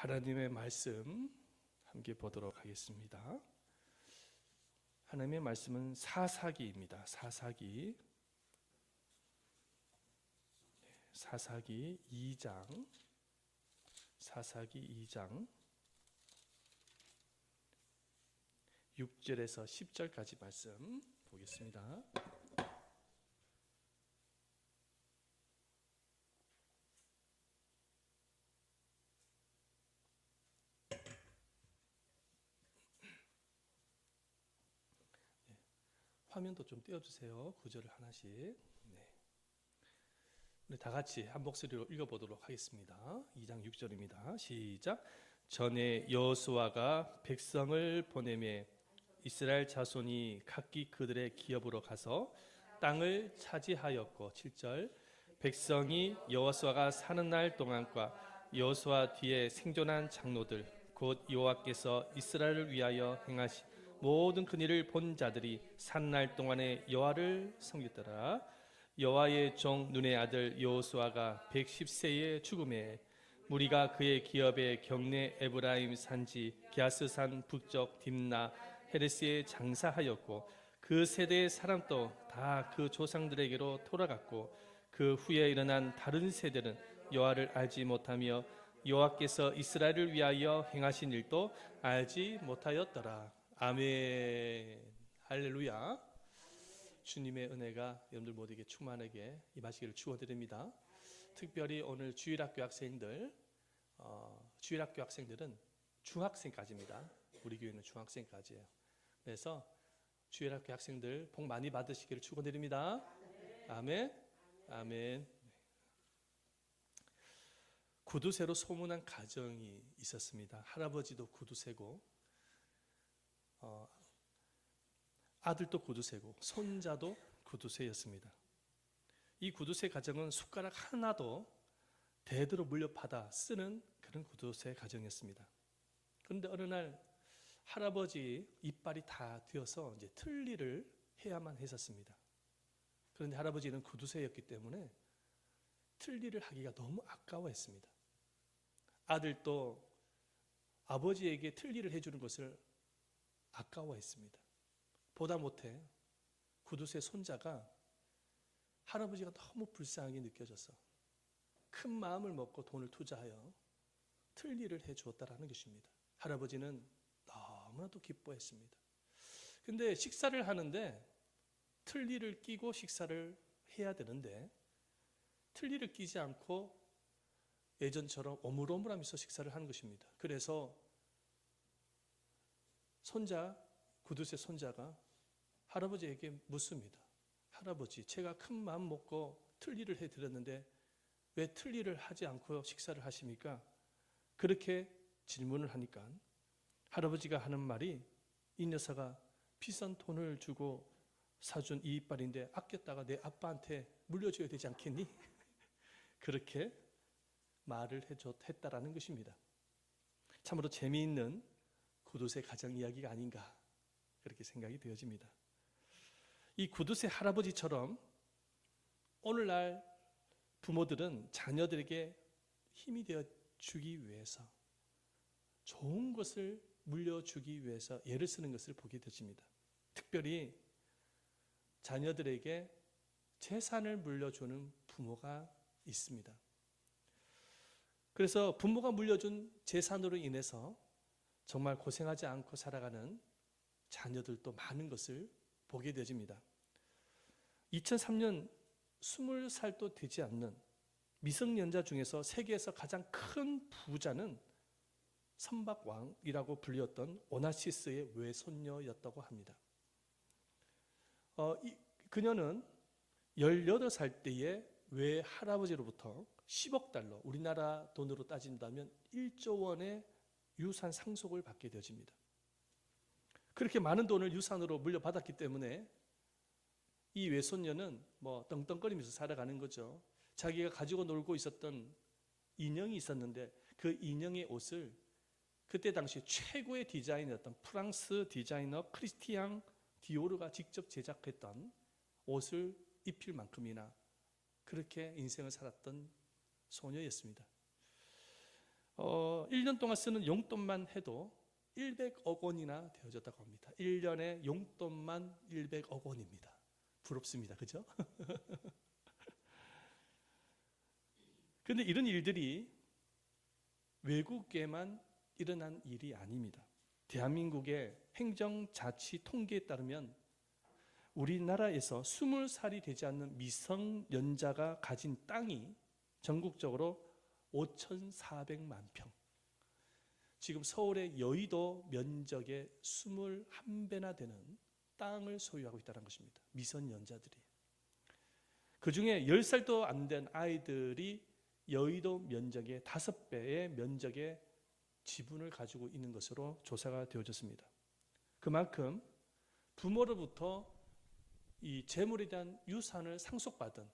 하나님의 말씀 함께 보도록 하겠습니다. 하나님의 말씀은 사사기입니다. 사사기 2장 6절에서 10절까지 말씀 보겠습니다. 화면도 좀 띄워주세요. 구절을 하나씩. 네. 우리 다 같이 한 목소리로 읽어보도록 하겠습니다. 2장 6절입니다. 시작. 전에 여호수아가 백성을 보내매 이스라엘 자손이 각기 그들의 기업으로 가서 땅을 차지하였고 7절. 백성이 여호수아가 사는 날 동안과 여호수아 뒤에 생존한 장로들 곧 여호와께서 이스라엘을 위하여 행하신 모든 그 일을 본 자들이 산 날 동안에 여호와를 섬겼더라. 여호와의 종 눈의 아들 여호수아가 110세에 죽음에 무리가 그의 기업에 경내 에브라임 산지 게하스산 북쪽 딥나 헤레스에 장사하였고 그 세대의 사람도 다 그 조상들에게로 돌아갔고 그 후에 일어난 다른 세대는 여호와를 알지 못하며 여호와께서 이스라엘을 위하여 행하신 일도 알지 못하였더라. 아멘. 할렐루야. 주님의 은혜가 여러분들 모두에게 충만하게 임하시기를 축원드립니다. 특별히 오늘 주일학교 학생들은 중학생까지입니다. 우리 교회는 중학생까지예요. 그래서 주일학교 학생들 복 많이 받으시기를 축원드립니다. 아멘. 아멘. 구두쇠로 소문난 가정이 있었습니다. 할아버지도 구두쇠고 아들도 구두쇠고 손자도 구두쇠였습니다. 이 구두쇠 가정은 숟가락 하나도 대대로 물려받아 쓰는 그런 구두쇠 가정이었습니다. 그런데 어느 날 할아버지 이빨이 다 되어서 이제 틀니를 해야만 했었습니다. 그런데 할아버지는 구두쇠였기 때문에 틀니를 하기가 너무 아까워했습니다. 아들도 아버지에게 틀니를 해주는 것을 아까워했습니다. 보다 못해 구두쇠 손자가 할아버지가 너무 불쌍하게 느껴져서 큰 마음을 먹고 돈을 투자하여 틀니를 해주었다라는 것입니다. 할아버지는 너무나도 기뻐했습니다. 근데 식사를 하는데 틀니를 끼고 식사를 해야 되는데 틀니를 끼지 않고 예전처럼 오물오물하면서 식사를 하는 것입니다. 그래서 구두쇠 손자가 할아버지에게 묻습니다. 할아버지, 제가 큰 마음 먹고 틀니를 해드렸는데 왜 틀니를 하지 않고 식사를 하십니까? 그렇게 질문을 하니까 할아버지가 하는 말이 이 녀석아 비싼 돈을 주고 사준 이 이빨인데 아꼈다가 내 아빠한테 물려줘야 되지 않겠니? 그렇게 말을 했다라는 것입니다. 참으로 재미있는 구두쇠 가정 이야기가 아닌가 그렇게 생각이 되어집니다. 이 구두쇠 할아버지처럼 오늘날 부모들은 자녀들에게 힘이 되어 주기 위해서 좋은 것을 물려주기 위해서 애를 쓰는 것을 보게 되십니다. 특별히 자녀들에게 재산을 물려주는 부모가 있습니다. 그래서 부모가 물려준 재산으로 인해서 정말 고생하지 않고 살아가는 자녀들도 많은 것을 보게 되집니다. 2003년 20살도 되지 않는 미성년자 중에서 세계에서 가장 큰 부자는 선박왕이라고 불렸던 오나시스의 외손녀였다고 합니다. 그녀는 18살 때에 외할아버지로부터 10억 달러, 우리나라 돈으로 따진다면 1조 원의 유산 상속을 받게 되어집니다. 그렇게 많은 돈을 유산으로 물려받았기 때문에 이 외손녀는 떵떵거리면서 살아가는 거죠. 자기가 가지고 놀고 있었던 인형이 있었는데 그 인형의 옷을 그때 당시 최고의 디자이너였던 프랑스 디자이너 크리스티앙 디오르가 직접 제작했던 옷을 입힐 만큼이나 그렇게 인생을 살았던 소녀였습니다. 1년 동안 쓰는 용돈만 해도 100억 원이나 되어졌다고 합니다. 1년에 용돈만 100억 원입니다. 부럽습니다. 그죠? 그런데 이런 일들이 외국에만 일어난 일이 아닙니다. 대한민국의 행정자치 통계에 따르면 우리나라에서 20살이 되지 않는 미성년자가 가진 땅이 전국적으로 5,400만 평. 지금 서울의 여의도 면적의 21배나 되는 땅을 소유하고 있다는 것입니다. 미성년자들이. 그중에 10살도 안 된 아이들이 여의도 면적의 5배의 면적의 지분을 가지고 있는 것으로 조사가 되어졌습니다. 그만큼 부모로부터 이 재물에 대한 유산을 상속받은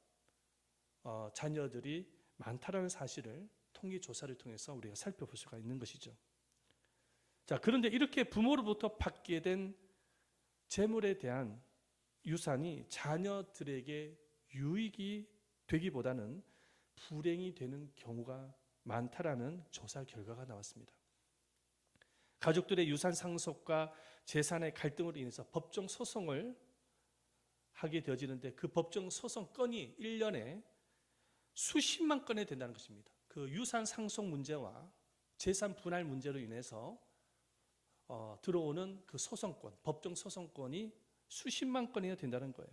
자녀들이 많다라는 사실을 통계 조사를 통해서 우리가 살펴볼 수가 있는 것이죠. 자, 그런데 이렇게 부모로부터 받게 된 재물에 대한 유산이 자녀들에게 유익이 되기보다는 불행이 되는 경우가 많다라는 조사 결과가 나왔습니다. 가족들의 유산 상속과 재산의 갈등으로 인해서 법정 소송을 하게 되어지는데 그 법정 소송 건이 1년에 수십만 건에 된다는 것입니다. 그 유산 상속 문제와 재산 분할 문제로 인해서 들어오는 그 소송권, 법정 소송권이 수십만 건이나 된다는 거예요.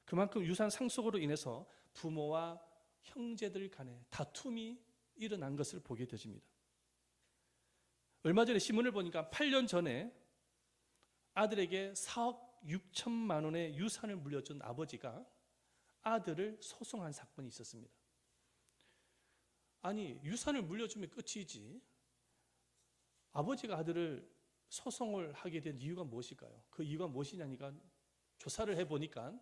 그만큼 유산 상속으로 인해서 부모와 형제들 간의 다툼이 일어난 것을 보게 되집니다. 얼마 전에 신문을 보니까 8년 전에 아들에게 4억 6천만 원의 유산을 물려준 아버지가 아들을 소송한 사건이 있었습니다. 아니, 유산을 물려주면 끝이지 아버지가 아들을 소송을 하게 된 이유가 무엇일까요? 그 이유가 무엇이냐니까 조사를 해보니까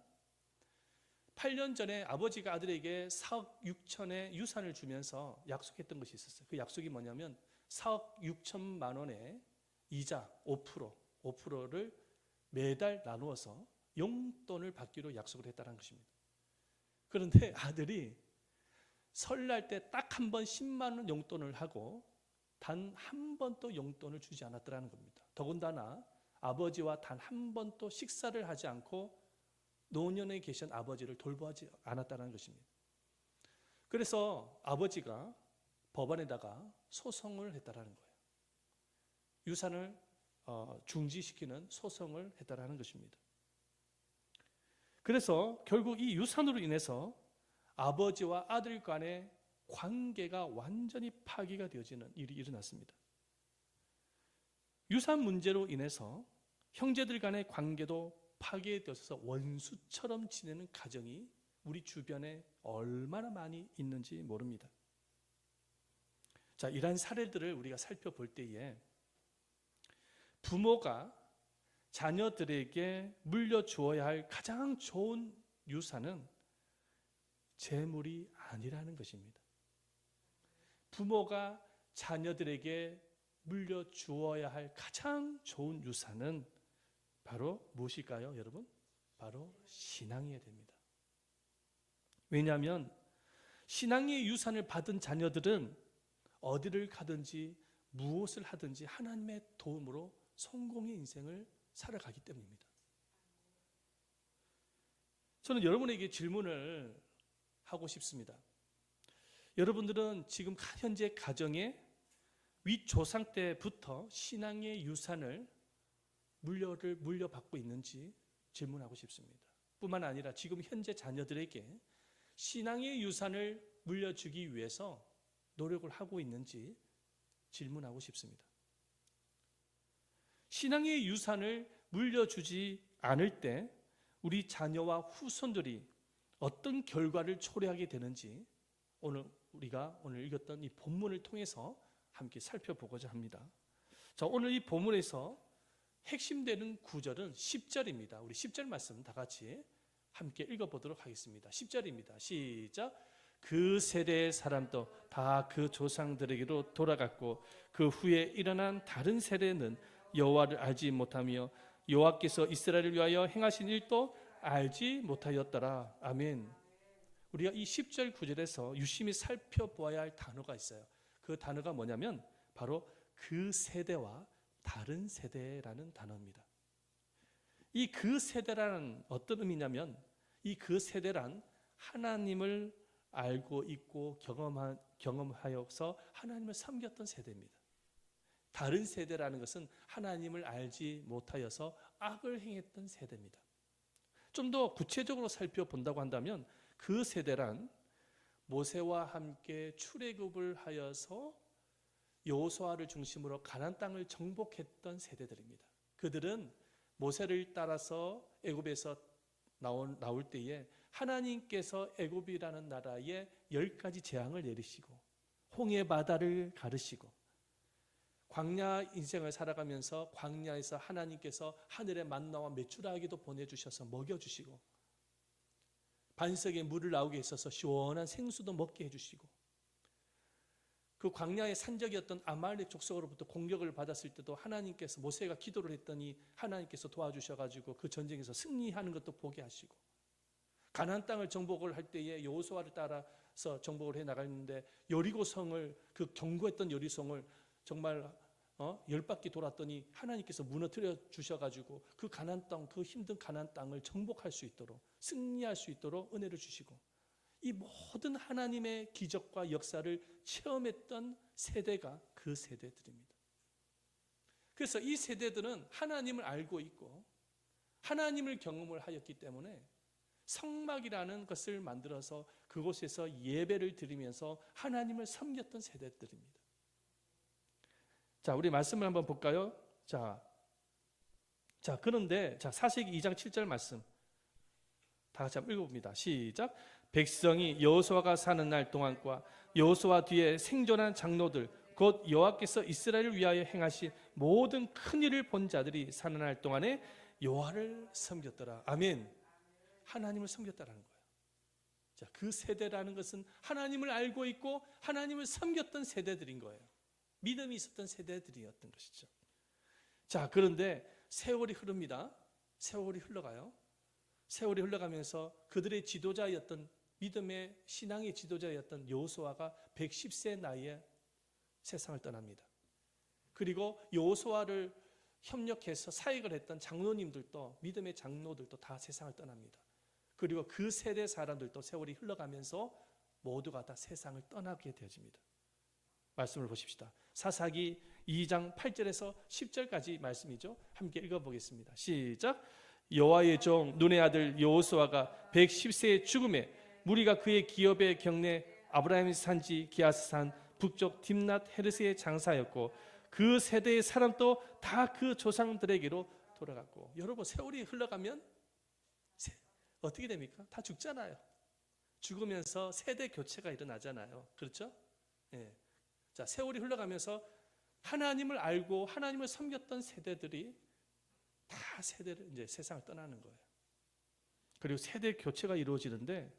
8년 전에 아버지가 아들에게 4억 6천의 유산을 주면서 약속했던 것이 있었어요. 그 약속이 뭐냐면 4억 6천만 원의 이자 5%를 매달 나누어서 용돈을 받기로 약속을 했다는 것입니다. 그런데 아들이 설날 때 딱 한 번 10만 원 용돈을 하고 단 한 번도 용돈을 주지 않았다는 겁니다. 더군다나 아버지와 단 한 번도 식사를 하지 않고 노년에 계신 아버지를 돌보지 않았다는 것입니다. 그래서 아버지가 법원에다가 소송을 했다는 거예요. 유산을 중지시키는 소송을 했다는 것입니다. 그래서 결국 이 유산으로 인해서 아버지와 아들 간의 관계가 완전히 파괴가 되어지는 일이 일어났습니다. 유산 문제로 인해서 형제들 간의 관계도 파괴되어서 원수처럼 지내는 가정이 우리 주변에 얼마나 많이 있는지 모릅니다. 자, 이러한 사례들을 우리가 살펴볼 때에 부모가 자녀들에게 물려주어야 할 가장 좋은 유산은 재물이 아니라는 것입니다. 부모가 자녀들에게 물려주어야 할 가장 좋은 유산은 바로 무엇일까요, 여러분? 바로 신앙이어야 됩니다. 왜냐하면 신앙의 유산을 받은 자녀들은 어디를 가든지 무엇을 하든지 하나님의 도움으로 성공의 인생을 살아가기 때문입니다. 저는 여러분에게 질문을 하고 싶습니다. 여러분들은 지금 현재 가정에 윗조상 때부터 신앙의 유산을 물려받고 있는지 질문하고 싶습니다. 뿐만 아니라 지금 현재 자녀들에게 신앙의 유산을 물려주기 위해서 노력을 하고 있는지 질문하고 싶습니다. 신앙의 유산을 물려주지 않을 때 우리 자녀와 후손들이 어떤 결과를 초래하게 되는지 우리가 오늘 읽었던 이 본문을 통해서 함께 살펴보고자 합니다. 자, 오늘 이 본문에서 핵심되는 구절은 10절입니다. 우리 10절 말씀 다 같이 함께 읽어보도록 하겠습니다. 10절입니다. 시작. 그 세대의 사람도 다 그 조상들에게로 돌아갔고 그 후에 일어난 다른 세대는 여호와를 알지 못하며 여호와께서 이스라엘을 위하여 행하신 일도 알지 못하였더라. 아멘. 우리가 이 10절 9절에서 유심히 살펴보아야 할 단어가 있어요. 그 단어가 뭐냐면 바로 그 세대와 다른 세대라는 단어입니다. 이 그 세대라는 어떤 의미냐면 이 그 세대란 하나님을 알고 있고 경험하여서 하나님을 섬겼던 세대입니다. 다른 세대라는 것은 하나님을 알지 못하여서 악을 행했던 세대입니다. 좀 더 구체적으로 살펴본다고 한다면 그 세대란 모세와 함께 출애굽을 하여서 여호수아를 중심으로 가나안 땅을 정복했던 세대들입니다. 그들은 모세를 따라서 애굽에서 나올 때에 하나님께서 애굽이라는 나라에 10가지 재앙을 내리시고 홍해 바다를 가르시고 광야 인생을 살아가면서 광야에서 하나님께서 하늘의 만나와 메추라기도 보내주셔서 먹여주시고 반석에 물을 나오게 있어서 시원한 생수도 먹게 해주시고 그 광야의 산적이었던 아말렉 족속으로부터 공격을 받았을 때도 하나님께서 모세가 기도를 했더니 하나님께서 도와주셔가지고 그 전쟁에서 승리하는 것도 보게 하시고 가나안 땅을 정복을 할 때에 여호수아를 따라서 정복을 해 나갔는데 여리고성을 그 견고했던 여리고성을 정말 10바퀴 돌았더니 하나님께서 무너뜨려 주셔가지고 그 가나안 땅, 그 힘든 가나안 땅을 정복할 수 있도록 승리할 수 있도록 은혜를 주시고 이 모든 하나님의 기적과 역사를 체험했던 세대가 그 세대들입니다. 그래서 이 세대들은 하나님을 알고 있고 하나님을 경험을 하였기 때문에 성막이라는 것을 만들어서 그곳에서 예배를 드리면서 하나님을 섬겼던 세대들입니다. 자, 우리 말씀을 한번 볼까요? 자, 그런데 사세기 2장 7절 말씀 다 같이 한번 읽어봅니다. 시작. 백성이 여호수아가 사는 날 동안과 여호수아 뒤에 생존한 장로들 곧 여호와께서 이스라엘을 위하여 행하신 모든 큰 일을 본 자들이 사는 날 동안에 여호와를 섬겼더라. 아멘. 하나님을 섬겼다라는 거예요. 자, 그 세대라는 것은 하나님을 알고 있고 하나님을 섬겼던 세대들인 거예요. 믿음이 있었던 세대들이었던 것이죠. 자, 그런데 세월이 흐릅니다. 세월이 흘러가요. 세월이 흘러가면서 그들의 지도자였던 믿음의 신앙의 지도자였던 여호수아가 110세 나이에 세상을 떠납니다. 그리고 여호수아를 협력해서 사역을 했던 장로님들도 믿음의 장로들도 다 세상을 떠납니다. 그리고 그 세대 사람들도 세월이 흘러가면서 모두가 다 세상을 떠나게 되어집니다. 말씀을 보십시다. 사사기 2장 8절에서 10절까지 말씀이죠. 함께 읽어보겠습니다. 시작. 여호와의 종 눈의 아들 여호수아가 110세의 죽음에 무리가 그의 기업의 경내 아브라함의 산지 기아스산 북쪽 딥낫 헤르스의 장사였고 그 세대의 사람도 다 그 조상들에게로 돌아갔고. 여러분, 세월이 흘러가면 어떻게 됩니까? 다 죽잖아요. 죽으면서 세대 교체가 일어나잖아요. 그렇죠? 예. 자, 세월이 흘러가면서 하나님을 알고 하나님을 섬겼던 세대들이 다 세대를 이제 세상을 떠나는 거예요. 그리고 세대 교체가 이루어지는데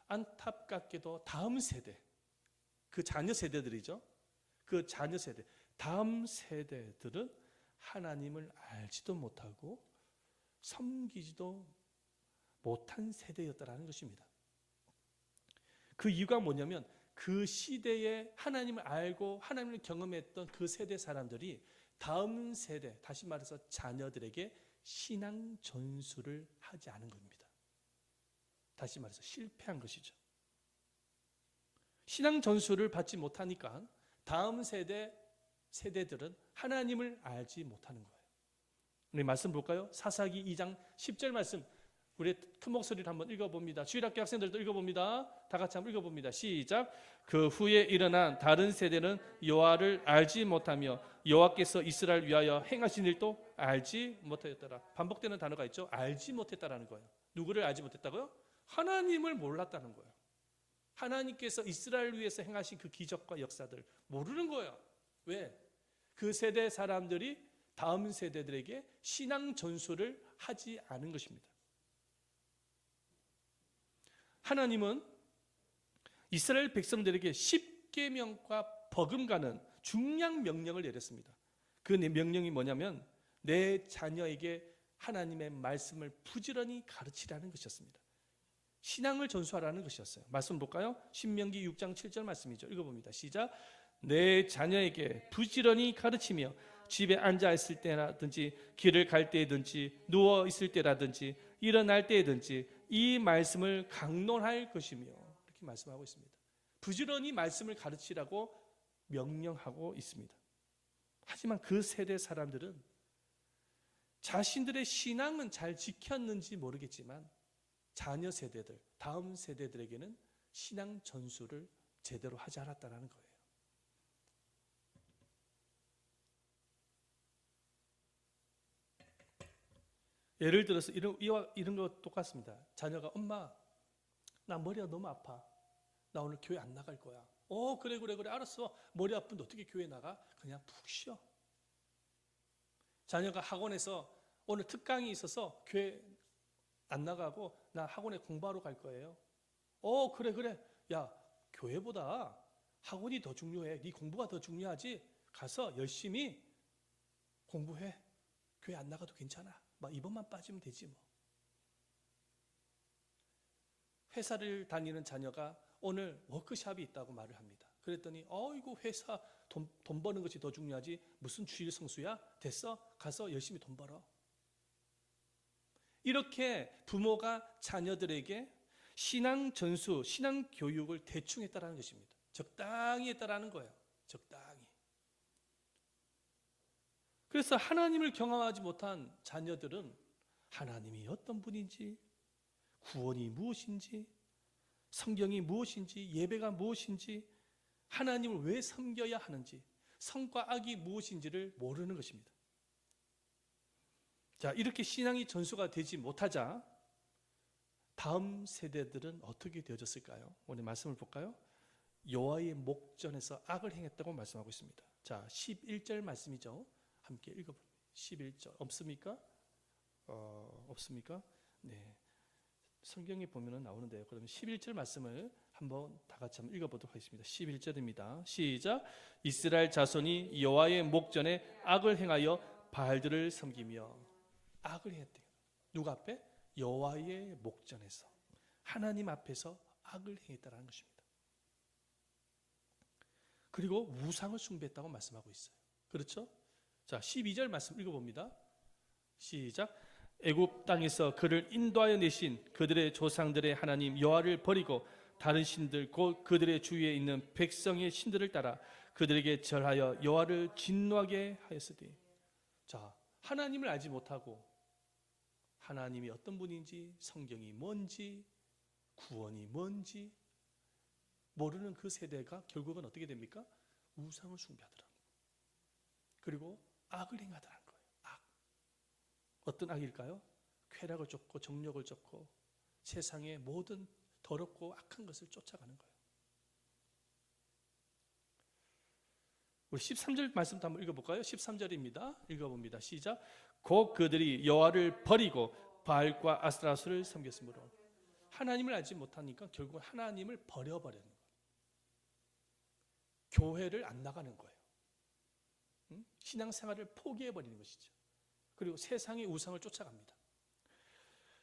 안타깝게도 다음 세대, 그 자녀 세대들이죠. 그 자녀 세대, 다음 세대들은 하나님을 알지도 못하고 섬기지도 못한 세대였다라는 것입니다. 그 이유가 뭐냐면 그 시대에 하나님을 알고 하나님을 경험했던 그 세대 사람들이 다음 세대, 다시 말해서 자녀들에게 신앙 전수를 하지 않은 겁니다. 다시 말해서 실패한 것이죠. 신앙 전수를 받지 못하니까 다음 세대들은 하나님을 알지 못하는 거예요. 우리 말씀 볼까요? 사사기 2장 10절 말씀, 우리 큰 목소리를 한번 읽어봅니다. 주일학교 학생들도 읽어봅니다. 다 같이 한번 읽어봅니다. 시작. 그 후에 일어난 다른 세대는 여호와를 알지 못하며 여호와께서 이스라엘 위하여 행하신 일도 알지 못하였더라. 반복되는 단어가 있죠. 알지 못했다라는 거예요. 누구를 알지 못했다고요? 하나님을 몰랐다는 거예요. 하나님께서 이스라엘 위해서 행하신 그 기적과 역사들 모르는 거예요. 왜? 그 세대 사람들이 다음 세대들에게 신앙 전수를 하지 않은 것입니다. 하나님은 이스라엘 백성들에게 십계명과 버금가는 중요한 명령을 내렸습니다. 그 명령이 뭐냐면 내 자녀에게 하나님의 말씀을 부지런히 가르치라는 것이었습니다. 신앙을 전수하라는 것이었어요. 말씀 볼까요? 신명기 6장 7절 말씀이죠. 읽어봅니다. 시작. 내 자녀에게 부지런히 가르치며 집에 앉아 있을 때라든지 길을 갈 때든지 누워 있을 때라든지 일어날 때든지 이 말씀을 강론할 것이며 이렇게 말씀하고 있습니다. 부지런히 말씀을 가르치라고 명령하고 있습니다. 하지만 그 세대 사람들은 자신들의 신앙은 잘 지켰는지 모르겠지만 자녀 세대들, 다음 세대들에게는 신앙 전수를 제대로 하지 않았다는 거예요. 예를 들어서 이런 거 똑같습니다. 자녀가 엄마, 나 머리가 너무 아파. 나 오늘 교회 안 나갈 거야. 그래 알았어. 머리 아픈데 어떻게 교회 나가? 그냥 푹 쉬어. 자녀가 학원에서 오늘 특강이 있어서 교회 안 나가고 나 학원에 공부하러 갈 거예요. 그래. 야, 교회보다 학원이 더 중요해. 네 공부가 더 중요하지. 가서 열심히 공부해. 교회 안 나가도 괜찮아. 이번만 빠지면 되지 뭐. 회사를 다니는 자녀가 오늘 워크숍이 있다고 말을 합니다. 그랬더니 이거 회사 돈 버는 것이 더 중요하지 무슨 주일 성수야? 됐어? 가서 열심히 돈 벌어. 이렇게 부모가 자녀들에게 신앙 전수, 신앙 교육을 대충 했다라는 것입니다. 적당히 했다라는 거예요. 적당히. 그래서 하나님을 경험하지 못한 자녀들은 하나님이 어떤 분인지, 구원이 무엇인지, 성경이 무엇인지, 예배가 무엇인지, 하나님을 왜 섬겨야 하는지, 선과 악이 무엇인지를 모르는 것입니다. 자, 이렇게 신앙이 전수가 되지 못하자 다음 세대들은 어떻게 되어졌을까요? 오늘 말씀을 볼까요? 여호와의 목전에서 악을 행했다고 말씀하고 있습니다. 자, 11절 말씀이죠. 함께 읽어봅니다. 11절 없습니까? 없습니까? 네, 성경에 보면은 나오는데요. 그러면 11절 말씀을 한번 다 같이 한번 읽어보도록 하겠습니다. 11절입니다. 시작. 이스라엘 자손이 여호와의 목전에 악을 행하여 바알들을 섬기며 악을 행했대요. 누가 앞에? 여호와의 목전에서 하나님 앞에서 악을 행했다는 것입니다. 그리고 우상을 숭배했다고 말씀하고 있어요. 그렇죠? 자, 12절 말씀 읽어봅니다. 시작. 애굽 땅에서 그를 인도하여 내신 그들의 조상들의 하나님 여호와를 버리고 다른 신들 곧 그들의 주위에 있는 백성의 신들을 따라 그들에게 절하여 여호와를 진노하게 하였으니. 자, 하나님을 알지 못하고 하나님이 어떤 분인지, 성경이 뭔지, 구원이 뭔지 모르는 그 세대가 결국은 어떻게 됩니까? 우상을 숭배하더라. 그리고 악을 행하더라는 거예요. 악. 어떤 악일까요? 쾌락을 쫓고 정력을 쫓고 세상의 모든 더럽고 악한 것을 쫓아가는 거예요. 우리 13절 말씀도 한번 읽어볼까요? 13절입니다. 읽어봅니다. 시작. 곧 그들이 여호와를 버리고 바알과 아스타로스를 섬겼으므로. 하나님을 알지 못하니까 결국 하나님을 버려버리는 거예요. 교회를 안 나가는 거예요. 신앙생활을 포기해버리는 것이죠. 그리고 세상의 우상을 쫓아갑니다.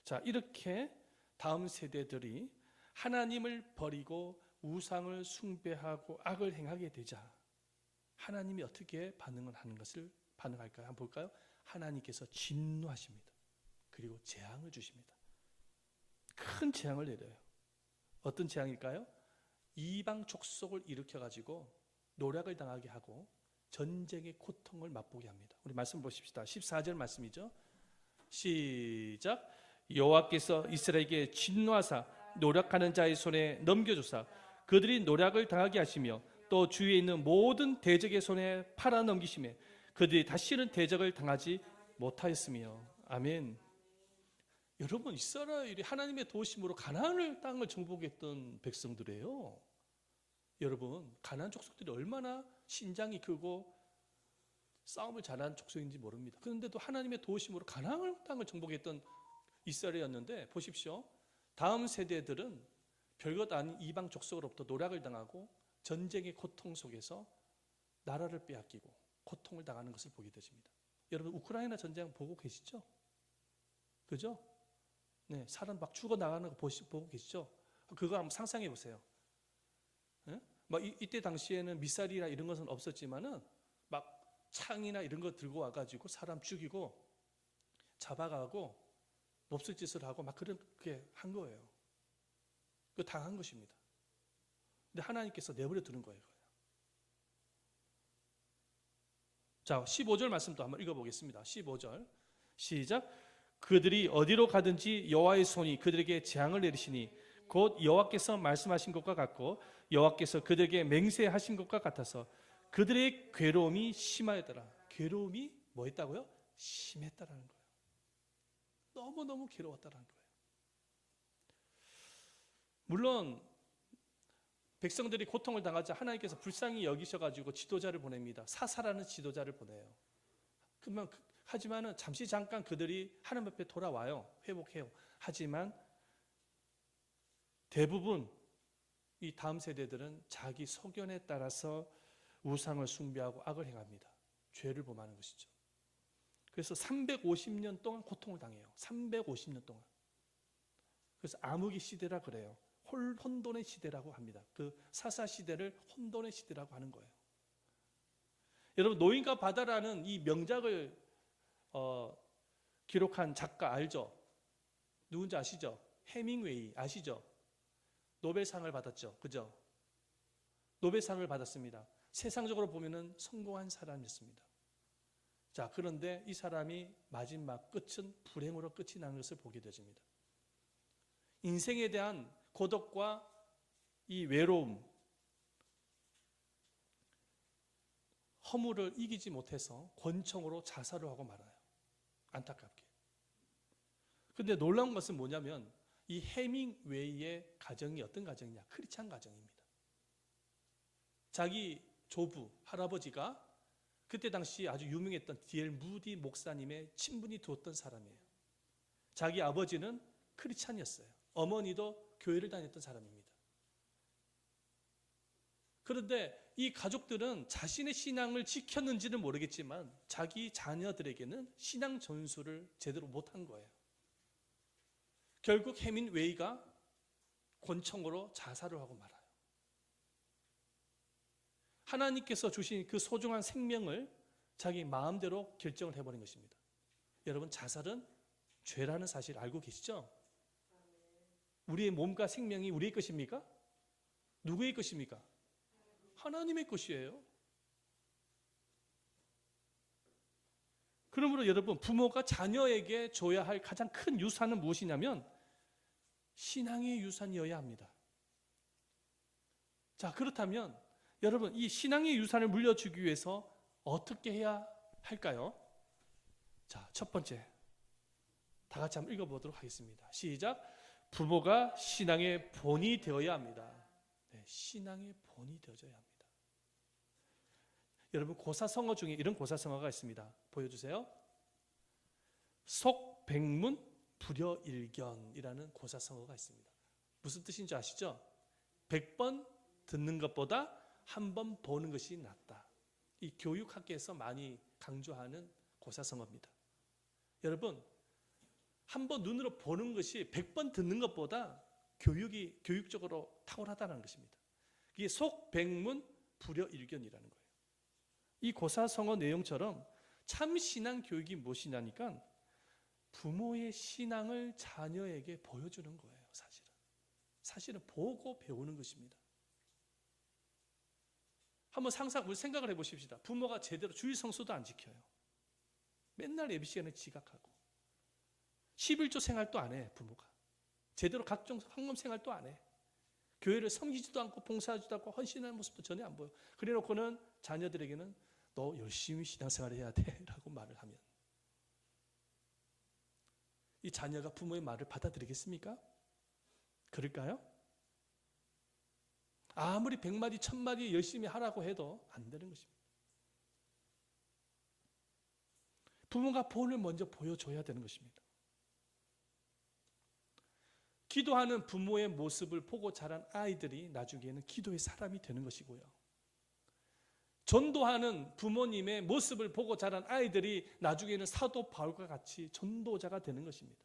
자, 이렇게 다음 세대들이 하나님을 버리고 우상을 숭배하고 악을 행하게 되자 하나님이 어떻게 반응할까요? 한번 볼까요? 하나님께서 진노하십니다. 그리고 재앙을 주십니다. 큰 재앙을 내려요. 어떤 재앙일까요? 이방 족속을 일으켜가지고 노략을 당하게 하고 전쟁의 고통을 맛보게 합니다. 우리 말씀 보십시다. 14절 말씀이죠. 시작. 여호와께서 이스라엘에게 진노하사 노략하는 자의 손에 넘겨주사 그들이 노략을 당하게 하시며 또 주위에 있는 모든 대적의 손에 팔아 넘기시매 그들이 다시는 대적을 당하지 못하였으며. 아멘. 여러분, 이스라엘이 하나님의 도우심으로 가나안 땅을 정복했던 백성들이에요. 여러분, 가나안 족속들이 얼마나 신장이 크고 싸움을 잘하는 족속인지 모릅니다. 그런데도 하나님의 도우심으로 가나안 땅을 정복했던 이스라엘이었는데 보십시오. 다음 세대들은 별것 아닌 이방 족속으로부터 노략을 당하고 전쟁의 고통 속에서 나라를 빼앗기고 고통을 당하는 것을 보게 되십니다. 여러분, 우크라이나 전쟁 보고 계시죠? 그죠? 네, 사람 막 죽어 나가는 거 보고 계시죠? 그거 한번 상상해 보세요. 네? 이때 당시에는 미사일이나 이런 것은 없었지만은 막 창이나 이런 거 들고 와가지고 사람 죽이고 잡아가고 몹쓸 짓을 하고 막 그렇게 한 거예요. 그 당한 것입니다. 근데 하나님께서 내버려 두는 거예요. 자, 15절 말씀도 한번 읽어보겠습니다. 15절 시작. 그들이 어디로 가든지 여호와의 손이 그들에게 재앙을 내리시니 곧 여호와께서 말씀하신 것과 같고 여호와께서 그들에게 맹세하신 것과 같아서 그들의 괴로움이 심하였더라. 괴로움이 뭐였다고요? 심했다라는 거예요. 너무너무 괴로웠다라는 거예요. 물론 백성들이 고통을 당하자 하나님께서 불쌍히 여기셔가지고 지도자를 보냅니다. 사사라는 지도자를 보내요. 하지만은 잠깐 그들이 하나님 앞에 돌아와요. 회복해요. 하지만 대부분 이 다음 세대들은 자기 소견에 따라서 우상을 숭배하고 악을 행합니다. 죄를 범하는 것이죠. 그래서 350년 동안 고통을 당해요. 350년 동안. 그래서 암흑의 시대라 그래요. 혼돈의 시대라고 합니다. 그 사사 시대를 혼돈의 시대라고 하는 거예요. 여러분, 노인과 바다라는 이 명작을 기록한 작가 알죠? 누군지 아시죠? 해밍웨이 아시죠? 노벨상을 받았죠. 그죠? 노벨상을 받았습니다. 세상적으로 보면은 성공한 사람이었습니다. 자, 그런데 이 사람이 마지막 끝은 불행으로 끝이 나는 것을 보게 되집니다. 인생에 대한 고독과 이 외로움, 허물을 이기지 못해서 권총으로 자살을 하고 말아요. 안타깝게. 그런데 놀라운 것은 뭐냐면 이 해밍웨이의 가정이 어떤 가정이냐? 크리스찬 가정입니다. 자기 조부, 할아버지가 그때 당시 아주 유명했던 D.L. 무디 목사님의 친분이 두었던 사람이에요. 자기 아버지는 크리스찬이었어요. 어머니도 교회를 다녔던 사람입니다. 그런데 이 가족들은 자신의 신앙을 지켰는지는 모르겠지만 자기 자녀들에게는 신앙 전수를 제대로 못한 거예요. 결국 해밍웨이가 권총으로 자살을 하고 말아요. 하나님께서 주신 그 소중한 생명을 자기 마음대로 결정을 해버린 것입니다. 여러분, 자살은 죄라는 사실 알고 계시죠? 우리의 몸과 생명이 우리의 것입니까? 누구의 것입니까? 하나님의 것이에요. 그러므로 여러분, 부모가 자녀에게 줘야 할 가장 큰 유산은 무엇이냐면 신앙의 유산이어야 합니다. 자, 그렇다면 여러분, 이 신앙의 유산을 물려주기 위해서 어떻게 해야 할까요? 자, 첫 번째, 다 같이 한번 읽어보도록 하겠습니다. 시작. 부모가 신앙의 본이 되어야 합니다. 네, 신앙의 본이 되어져야 합니다. 여러분, 고사성어 중에 이런 고사성어가 있습니다. 보여주세요. 속백문 불여일견이라는 고사성어가 있습니다. 무슨 뜻인지 아시죠? 100번 듣는 것보다 한 번 보는 것이 낫다. 이 교육학계에서 많이 강조하는 고사성어입니다. 여러분, 한 번 눈으로 보는 것이 100번 듣는 것보다 교육적으로 탁월하다는 것입니다. 이게 속백문 불여일견이라는 거예요. 이 고사성어 내용처럼 참 신앙 교육이 무엇이냐니까 부모의 신앙을 자녀에게 보여주는 거예요. 사실은 보고 배우는 것입니다. 한번 생각을 해보십시다. 부모가 제대로 주일 성수도 안 지켜요. 맨날 예배 시간에 지각하고 11조 생활도 안 해. 부모가 제대로 각종 헌금 생활도 안 해. 교회를 섬기지도 않고 봉사하지도 않고 헌신하는 모습도 전혀 안 보여. 그래놓고는 자녀들에게는 너 열심히 신앙생활을 해야 돼 라고 말을 하면 이 자녀가 부모의 말을 받아들이겠습니까? 그럴까요? 아무리 100마디 1000마디 열심히 하라고 해도 안 되는 것입니다. 부모가 본을 먼저 보여줘야 되는 것입니다. 기도하는 부모의 모습을 보고 자란 아이들이 나중에는 기도의 사람이 되는 것이고요. 전도하는 부모님의 모습을 보고 자란 아이들이 나중에는 사도 바울과 같이 전도자가 되는 것입니다.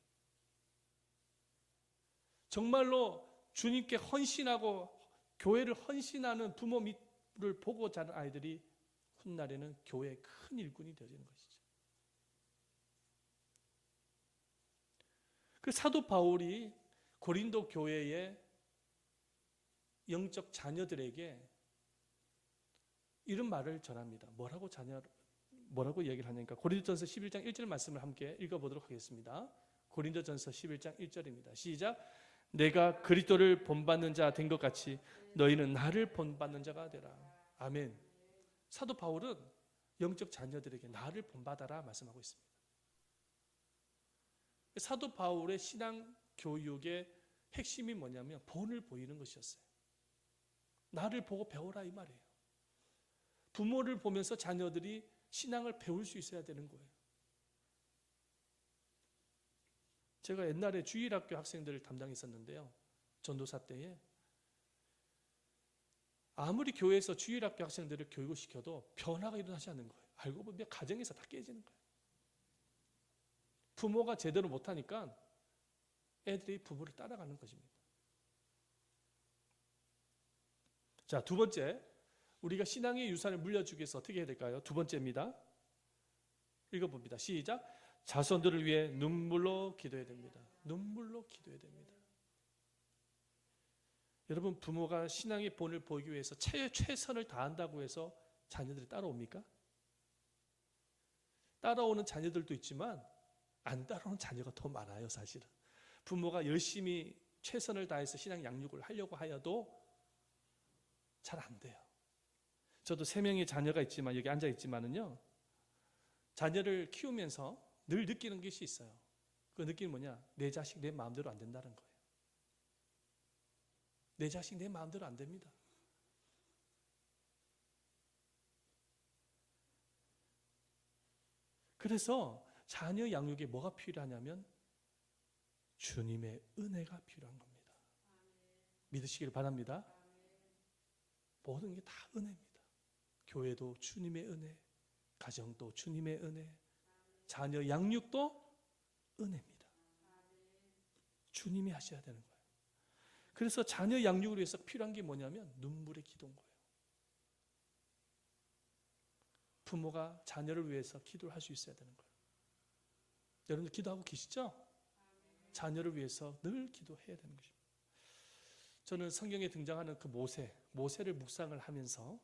정말로 주님께 헌신하고 교회를 헌신하는 부모를 보고 자란 아이들이 훗날에는 교회의 큰 일꾼이 되어지는 것이죠. 그 사도 바울이 고린도 교회의 영적 자녀들에게 이런 말을 전합니다. 뭐라고 얘기를 하냐니까 고린도전서 11장 1절 말씀을 함께 읽어보도록 하겠습니다. 고린도전서 11장 1절입니다. 시작. 내가 그리스도를 본받는 자 된 것 같이 너희는 나를 본받는 자가 되라. 아멘. 사도 바울은 영적 자녀들에게 나를 본받아라 말씀하고 있습니다. 사도 바울의 신앙 교육의 핵심이 뭐냐면 본을 보이는 것이었어요. 나를 보고 배워라 이 말이에요. 부모를 보면서 자녀들이 신앙을 배울 수 있어야 되는 거예요. 제가 옛날에 주일학교 학생들을 담당했었는데요. 전도사 때에 아무리 교회에서 주일학교 학생들을 교육을 시켜도 변화가 일어나지 않는 거예요. 알고 보면 가정에서 다 깨지는 거예요. 부모가 제대로 못하니까 애들이 부모를 따라가는 것입니다. 자, 두 번째, 우리가 신앙의 유산을 물려주기 위해서 어떻게 해야 될까요? 두 번째입니다. 읽어봅니다. 시작. 자손들을 위해 눈물로 기도해야 됩니다. 눈물로 기도해야 됩니다. 여러분, 부모가 신앙의 본을 보이기 위해서 최선을 다한다고 해서 자녀들이 따라옵니까? 따라오는 자녀들도 있지만 안 따라오는 자녀가 더 많아요, 사실은. 부모가 열심히 최선을 다해서 신앙 양육을 하려고 하여도 잘 안 돼요. 저도 3명의 자녀가 있지만 여기 앉아 있지만은요, 자녀를 키우면서 늘 느끼는 것이 있어요. 그 느낌이 뭐냐? 내 자식 내 마음대로 안 된다는 거예요. 내 자식 내 마음대로 안 됩니다. 그래서 자녀 양육에 뭐가 필요하냐면 주님의 은혜가 필요한 겁니다. 믿으시기를 바랍니다. 모든 게 다 은혜입니다. 교회도 주님의 은혜, 가정도 주님의 은혜, 자녀 양육도 은혜입니다. 주님이 하셔야 되는 거예요. 그래서 자녀 양육을 위해서 필요한 게 뭐냐면 눈물의 기도인 거예요. 부모가 자녀를 위해서 기도를 할 수 있어야 되는 거예요. 여러분들 기도하고 계시죠? 자녀를 위해서 늘 기도해야 되는 것입니다. 저는 성경에 등장하는 그 모세를 묵상을 하면서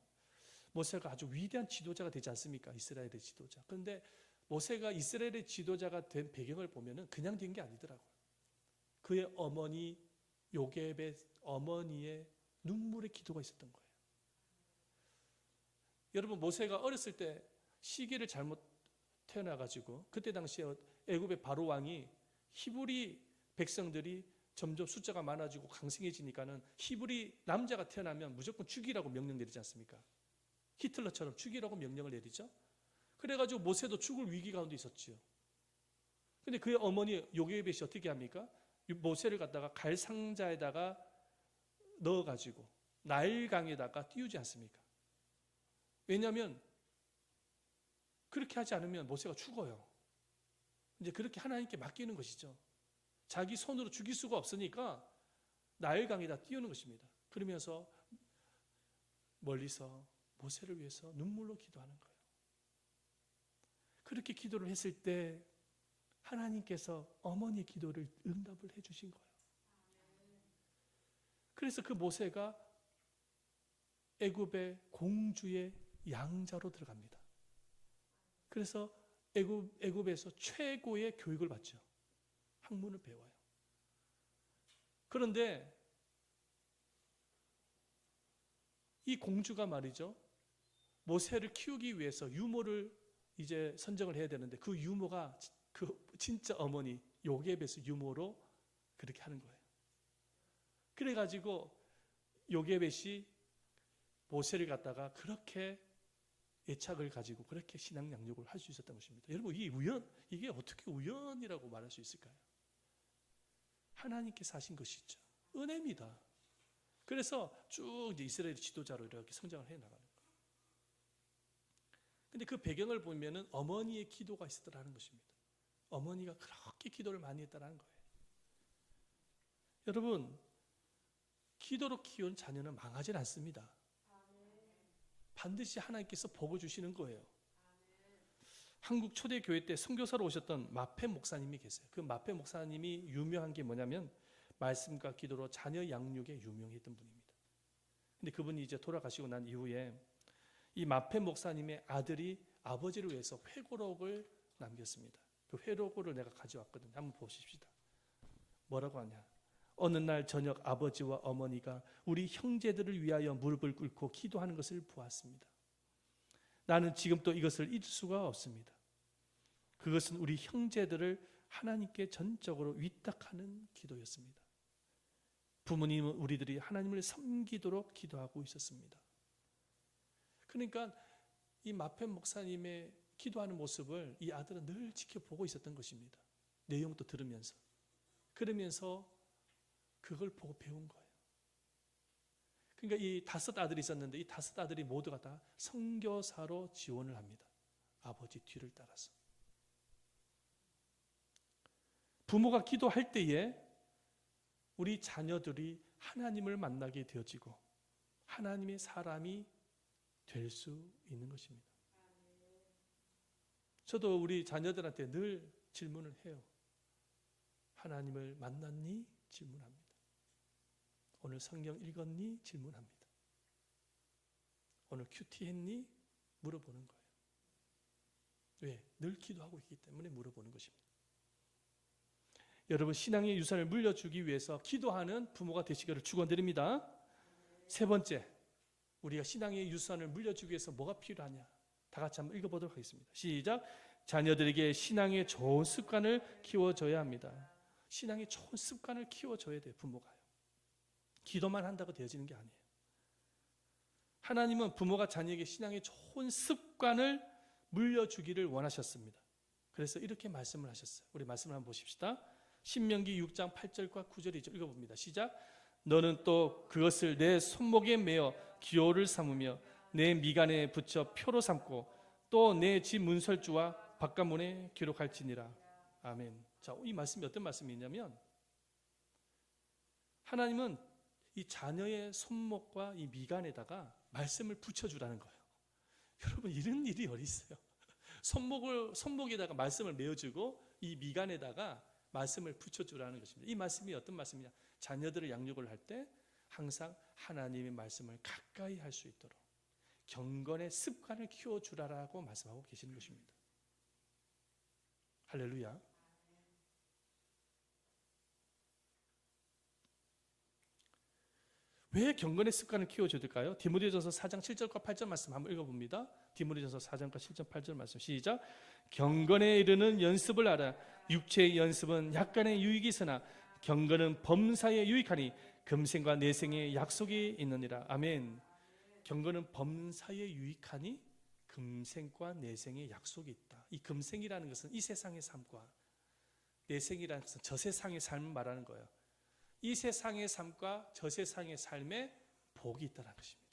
모세가 아주 위대한 지도자가 되지 않습니까? 이스라엘의 지도자. 그런데 모세가 이스라엘의 지도자가 된 배경을 보면은 그냥 된 게 아니더라고요. 그의 어머니 요셉의 어머니의 눈물의 기도가 있었던 거예요. 여러분, 모세가 어렸을 때 시기를 잘못 태어나가지고 그때 당시에 애굽의 바로 왕이 히브리 백성들이 점점 숫자가 많아지고 강성해지니까는 히브리 남자가 태어나면 무조건 죽이라고 명령 내리지 않습니까? 히틀러처럼 죽이라고 명령을 내리죠. 그래가지고 모세도 죽을 위기 가운데 있었지요. 근데 그의 어머니 요게벳이 어떻게 합니까? 모세를 갖다가 갈 상자에다가 넣어가지고 나일강에다가 띄우지 않습니까? 왜냐하면 그렇게 하지 않으면 모세가 죽어요. 이제 그렇게 하나님께 맡기는 것이죠. 자기 손으로 죽일 수가 없으니까 나일강에다 띄우는 것입니다. 그러면서 멀리서 모세를 위해서 눈물로 기도하는 거예요. 그렇게 기도를 했을 때 하나님께서 어머니의 기도를 응답을 해주신 거예요. 그래서 그 모세가 애굽의 공주의 양자로 들어갑니다. 그래서 애굽에서 최고의 교육을 받죠. 학문을 배워요. 그런데 이 공주가 말이죠, 모세를 키우기 위해서 유모를 이제 선정을 해야 되는데 그 유모가 그 진짜 어머니 요게벳의 유모로 그렇게 하는 거예요. 그래가지고 요게벳이 모세를 갖다가 그렇게 애착을 가지고 그렇게 신앙 양육을 할 수 있었던 것입니다. 여러분, 이게 어떻게 우연이라고 말할 수 있을까요? 하나님께서 하신 것이죠. 은혜입니다. 그래서 쭉 이제 이스라엘 지도자로 이렇게 성장을 해 나가는 거예요. 근데 그 배경을 보면은 어머니의 기도가 있었다라는 것입니다. 어머니가 그렇게 기도를 많이 했다라는 거예요. 여러분, 기도로 키운 자녀는 망하지 않습니다. 반드시 하나님께서 복을 주시는 거예요. 한국 초대교회 때 선교사로 오셨던 마페 목사님이 계세요. 그 마페 목사님이 유명한 게 뭐냐면 말씀과 기도로 자녀 양육에 유명했던 분입니다. 근데 그분이 이제 돌아가시고 난 이후에 이 마페 목사님의 아들이 아버지를 위해서 회고록을 남겼습니다. 그 회고록을 내가 가져왔거든요. 한번 보십시다. 뭐라고 하냐? 어느 날 저녁 아버지와 어머니가 우리 형제들을 위하여 무릎을 꿇고 기도하는 것을 보았습니다. 나는 지금 또 이것을 잊을 수가 없습니다. 그것은 우리 형제들을 하나님께 전적으로 위탁하는 기도였습니다. 부모님은 우리들이 하나님을 섬기도록 기도하고 있었습니다. 그러니까 이 마페 목사님의 기도하는 모습을 이 아들은 늘 지켜보고 있었던 것입니다. 내용도 들으면서. 그러면서 그걸 보고 배운 거예요. 그러니까 이 5 아들이 있었는데 이 5 아들이 모두가 다 선교사로 지원을 합니다. 아버지 뒤를 따라서. 부모가 기도할 때에 우리 자녀들이 하나님을 만나게 되어지고 하나님의 사람이 될 수 있는 것입니다. 저도 우리 자녀들한테 늘 질문을 해요. 하나님을 만났니? 질문합니다. 오늘 성경 읽었니? 질문합니다. 오늘 큐티 했니? 물어보는 거예요. 왜? 늘 기도하고 있기 때문에 물어보는 것입니다. 여러분, 신앙의 유산을 물려주기 위해서 기도하는 부모가 되시기를 축원드립니다. 3번째, 우리가 신앙의 유산을 물려주기 위해서 뭐가 필요하냐? 다 같이 한번 읽어보도록 하겠습니다. 시작. 자녀들에게 신앙의 좋은 습관을 키워줘야 합니다. 신앙의 좋은 습관을 키워줘야 돼요. 부모가요. 기도만 한다고 되어지는 게 아니에요. 하나님은 부모가 자녀에게 신앙의 좋은 습관을 물려주기를 원하셨습니다. 그래서 이렇게 말씀을 하셨어요. 우리 말씀을 한번 보십시다. 신명기 6장 8절과 9절이죠. 읽어봅니다. 시작. 너는 또 그것을 내 손목에 매어 기호를 삼으며 내 미간에 붙여 표로 삼고 또 내 집 문설주와 바깥문에 기록할지니라. 아멘. 자, 이 말씀이 어떤 말씀이냐면 하나님은 이 자녀의 손목과 이 미간에다가 말씀을 붙여주라는 거예요. 여러분, 이런 일이 어디 있어요? 손목에다가 말씀을 메어주고 이 미간에다가 말씀을 붙여주라는 것입니다. 이 말씀이 어떤 말씀이냐? 자녀들을 양육을 할 때 항상 하나님의 말씀을 가까이 할 수 있도록 경건의 습관을 키워주라라고 말씀하고 계시는 것입니다. 할렐루야. 왜 경건의 습관을 키워줘야 될까요? 디모데전서 4장 7절과 8절 말씀 한번 읽어봅니다. 디모데전서 4장과 7절 8절 말씀 시작. 경건에 이르는 연습을 알아. 육체의 연습은 약간의 유익이 있으나 경건은 범사에 유익하니 금생과 내생의 약속이 있느니라. 아멘. 경건은 범사에 유익하니 금생과 내생의 약속이 있다. 이 금생이라는 것은 이 세상의 삶과 내생이라는 것은 저 세상의 삶을 말하는 거예요. 이 세상의 삶과 저 세상의 삶에 복이 있다는 것입니다.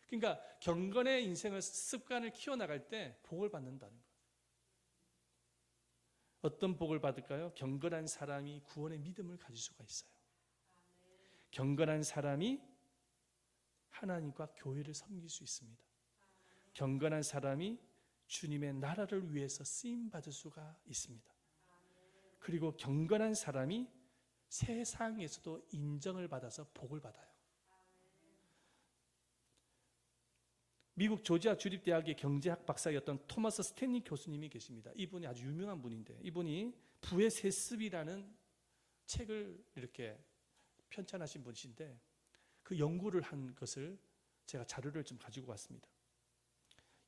그러니까 경건의 인생을 습관을 키워나갈 때 복을 받는다는 거예요. 어떤 복을 받을까요? 경건한 사람이 구원의 믿음을 가질 수가 있어요. 경건한 사람이 하나님과 교회를 섬길 수 있습니다. 경건한 사람이 주님의 나라를 위해서 쓰임받을 수가 있습니다. 그리고 경건한 사람이 세상에서도 인정을 받아서 복을 받아요. 미국 조지아 주립대학의 경제학 박사였던 토마스 스탠리 교수님이 계십니다. 이분이 아주 유명한 분인데 이분이 부의 세습이라는 책을 이렇게 편찬하신 분이신데 그 연구를 한 것을 제가 자료를 좀 가지고 왔습니다.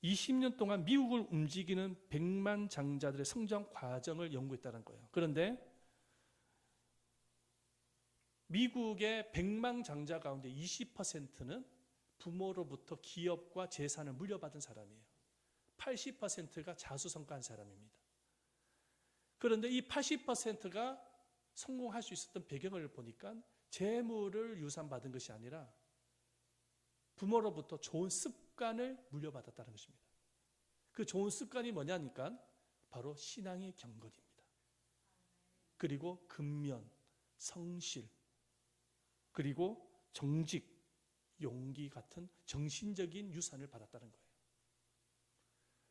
20년 동안 미국을 움직이는 100만 장자들의 성장 과정을 연구했다는 거예요. 그런데 미국의 100만 장자 가운데 20%는 부모로부터 기업과 재산을 물려받은 사람이에요. 80%가 자수성가한 사람입니다. 그런데 이 80%가 성공할 수 있었던 배경을 보니까 재물을 유산받은 것이 아니라 부모로부터 좋은 습관을 물려받았다는 것입니다. 그 좋은 습관이 뭐냐니까 바로 신앙의 경건입니다. 그리고 근면, 성실, 그리고 정직, 용기 같은 정신적인 유산을 받았다는 거예요.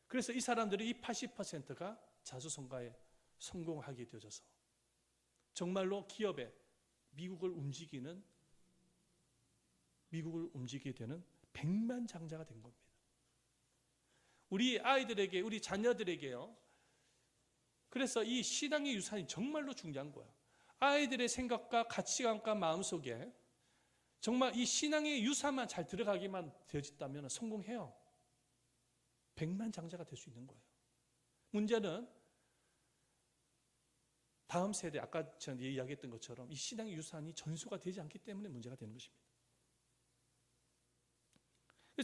그래서 이 사람들이 이 80%가 자수성가에 성공하게 되어져서 정말로 기업에 미국을 움직이게 되는 백만장자가 된 겁니다. 우리 아이들에게, 우리 자녀들에게요. 그래서 이 신앙의 유산이 정말로 중요한 거예요. 아이들의 생각과 가치관과 마음속에 정말 이 신앙의 유산만 잘 들어가기만 되어졌다면 성공해요. 백만장자가 될 수 있는 거예요. 문제는 다음 세대, 아까 제가 이야기했던 것처럼 이 신앙의 유산이 전수가 되지 않기 때문에 문제가 되는 것입니다.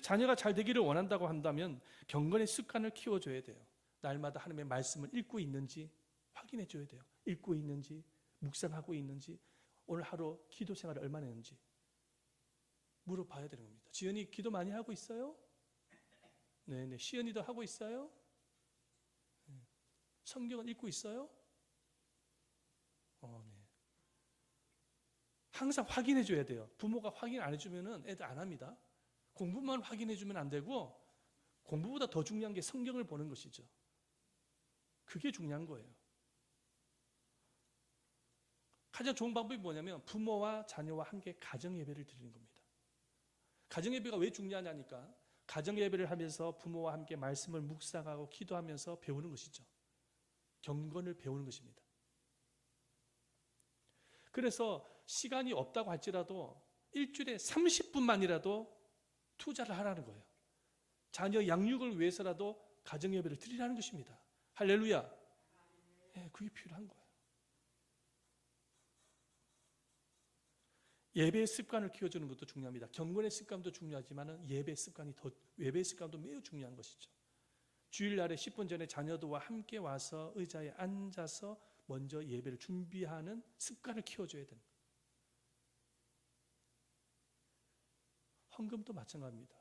자녀가 잘 되기를 원한다고 한다면 경건의 습관을 키워줘야 돼요. 날마다 하나님의 말씀을 읽고 있는지 확인해 줘야 돼요. 읽고 있는지, 묵상하고 있는지, 오늘 하루 기도 생활을 얼마나 했는지 물어봐야 되는 겁니다. 지연이 기도 많이 하고 있어요? 네네. 시연이도 하고 있어요? 성경은 읽고 있어요? 네. 항상 확인해 줘야 돼요. 부모가 확인 안 해주면 애들 안 합니다. 공부만 확인해 주면 안 되고 공부보다 더 중요한 게 성경을 보는 것이죠. 그게 중요한 거예요. 가장 좋은 방법이 뭐냐면 부모와 자녀와 함께 가정예배를 드리는 겁니다. 가정예배가 왜 중요하냐니까 가정예배를 하면서 부모와 함께 말씀을 묵상하고 기도하면서 배우는 것이죠. 경건을 배우는 것입니다. 그래서 시간이 없다고 할지라도 일주일에 30분만이라도 투자를 하라는 거예요. 자녀 양육을 위해서라도 가정예배를 드리라는 것입니다. 할렐루야. 네, 그게 필요한 거예요. 예배의 습관을 키워주는 것도 중요합니다. 경건의 습관도 중요하지만 예배의 습관도 매우 중요한 것이죠. 주일날에 10분 전에 자녀들과 함께 와서 의자에 앉아서 먼저 예배를 준비하는 습관을 키워줘야 됩니다. 헌금도 마찬가지입니다.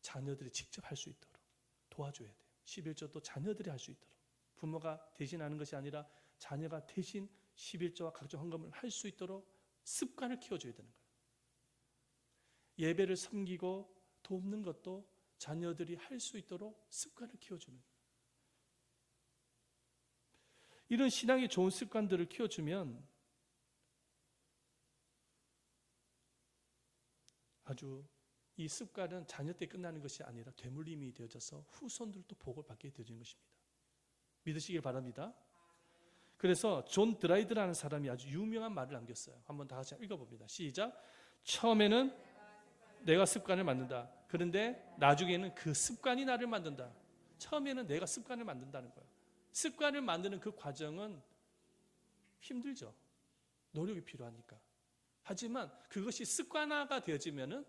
자녀들이 직접 할 수 있도록 도와줘야 돼요. 11조도 자녀들이 할 수 있도록 부모가 대신하는 것이 아니라 자녀가 대신 11조와 각종 헌금을 할 수 있도록 습관을 키워줘야 되는 거예요. 예배를 섬기고 돕는 것도 자녀들이 할 수 있도록 습관을 키워주는 거예요. 이런 신앙의 좋은 습관들을 키워주면 아주 이 습관은 자녀 때 끝나는 것이 아니라 되물림이 되어져서 후손들도 복을 받게 되어지는 것입니다. 믿으시길 바랍니다. 그래서 존 드라이드라는 사람이 아주 유명한 말을 남겼어요. 한번 다 같이 읽어봅니다. 시작. 처음에는 내가 습관을 만든다. 그런데 나중에는 그 습관이 나를 만든다. 처음에는 내가 습관을 만든다는 거예요. 습관을 만드는 그 과정은 힘들죠. 노력이 필요하니까. 하지만 그것이 습관화가 되어지면은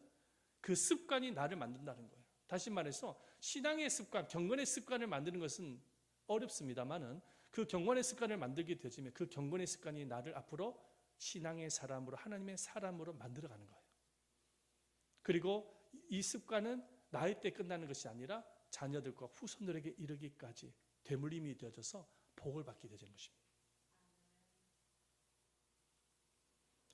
그 습관이 나를 만든다는 거예요. 다시 말해서 신앙의 습관, 경건의 습관을 만드는 것은 어렵습니다만은 그 경건의 습관을 만들게 되어지면 그 경건의 습관이 나를 앞으로 신앙의 사람으로, 하나님의 사람으로 만들어가는 거예요. 그리고 이 습관은 나이 때 끝나는 것이 아니라 자녀들과 후손들에게 이르기까지 되물림이 되어져서 복을 받게 되는 것입니다.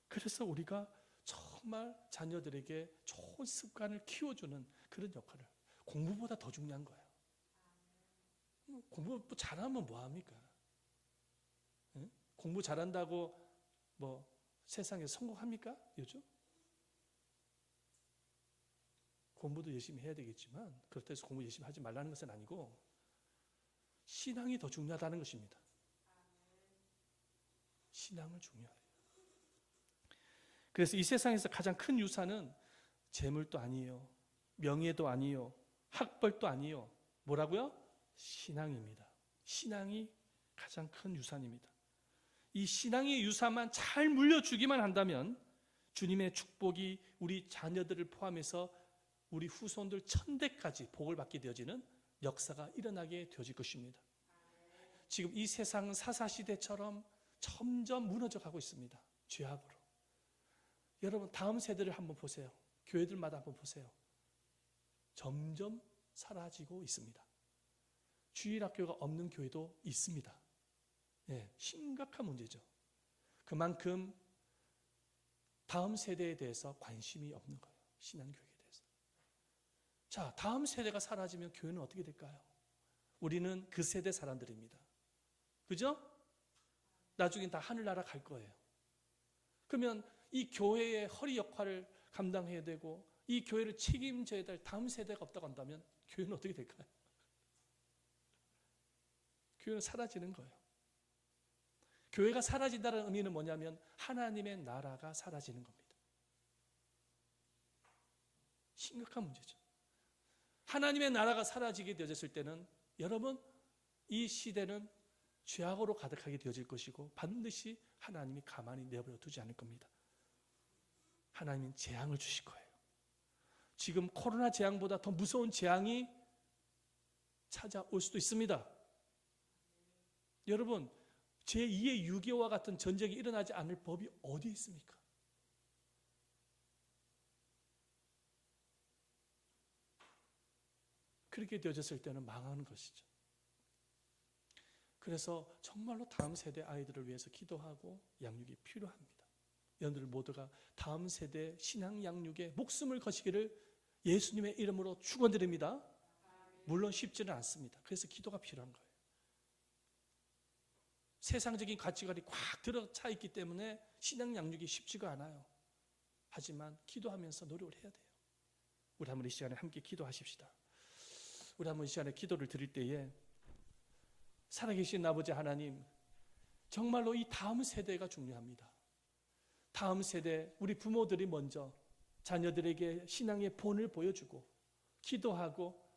그래서 우리가 정말 자녀들에게 좋은 습관을 키워주는 그런 역할을, 공부보다 더 중요한 거예요. 공부 잘하면 뭐합니까? 응? 공부 잘한다고 뭐 세상에 성공합니까? 요즘? 공부도 열심히 해야 되겠지만 그렇다고 해서 공부 열심히 하지 말라는 것은 아니고 신앙이 더 중요하다는 것입니다. 신앙을 중요해요. 그래서 이 세상에서 가장 큰 유산은 재물도 아니에요. 명예도 아니에요. 학벌도 아니에요. 뭐라고요? 신앙입니다. 신앙이 가장 큰 유산입니다. 이 신앙의 유산만 잘 물려주기만 한다면 주님의 축복이 우리 자녀들을 포함해서 우리 후손들 천대까지 복을 받게 되어지는 역사가 일어나게 되어질 것입니다. 지금 이 세상은 사사시대처럼 점점 무너져 가고 있습니다. 죄악으로. 여러분 다음 세대를 한번 보세요. 교회들마다 한번 보세요. 점점 사라지고 있습니다. 주일학교가 없는 교회도 있습니다. 네, 심각한 문제죠. 그만큼 다음 세대에 대해서 관심이 없는 거예요. 신앙교육에 대해서. 자, 다음 세대가 사라지면 교회는 어떻게 될까요? 우리는 그 세대 사람들입니다. 그죠? 나중엔 다 하늘나라 갈 거예요. 그러면 이 교회의 허리 역할을 감당해야 되고 이 교회를 책임져야 될 다음 세대가 없다고 한다면 교회는 어떻게 될까요? 교회는 사라지는 거예요. 교회가 사라진다는 의미는 뭐냐면 하나님의 나라가 사라지는 겁니다. 심각한 문제죠. 하나님의 나라가 사라지게 되어졌을 때는 여러분, 이 시대는 죄악으로 가득하게 되어질 것이고 반드시 하나님이 가만히 내버려 두지 않을 겁니다. 하나님은 재앙을 주실 거예요. 지금 코로나 재앙보다 더 무서운 재앙이 찾아올 수도 있습니다. 여러분, 제2의 6.25와 같은 전쟁이 일어나지 않을 법이 어디 있습니까? 그렇게 되어졌을 때는 망하는 것이죠. 그래서 정말로 다음 세대 아이들을 위해서 기도하고 양육이 필요합니다. 여러분들 모두가 다음 세대 신앙 양육에 목숨을 거시기를 예수님의 이름으로 축원드립니다. 물론 쉽지는 않습니다. 그래서 기도가 필요한 거예요. 세상적인 가치관이 꽉 들어차 있기 때문에 신앙 양육이 쉽지가 않아요. 하지만 기도하면서 노력을 해야 돼요. 우리 한번 이 시간에 함께 기도하십시다. 우리 한번 이 시간에 기도를 드릴 때에 살아계신 아버지 하나님, 정말로 이 다음 세대가 중요합니다. 다음 세대, 우리 부모들이 먼저 자녀들에게 신앙의 본을 보여주고 기도하고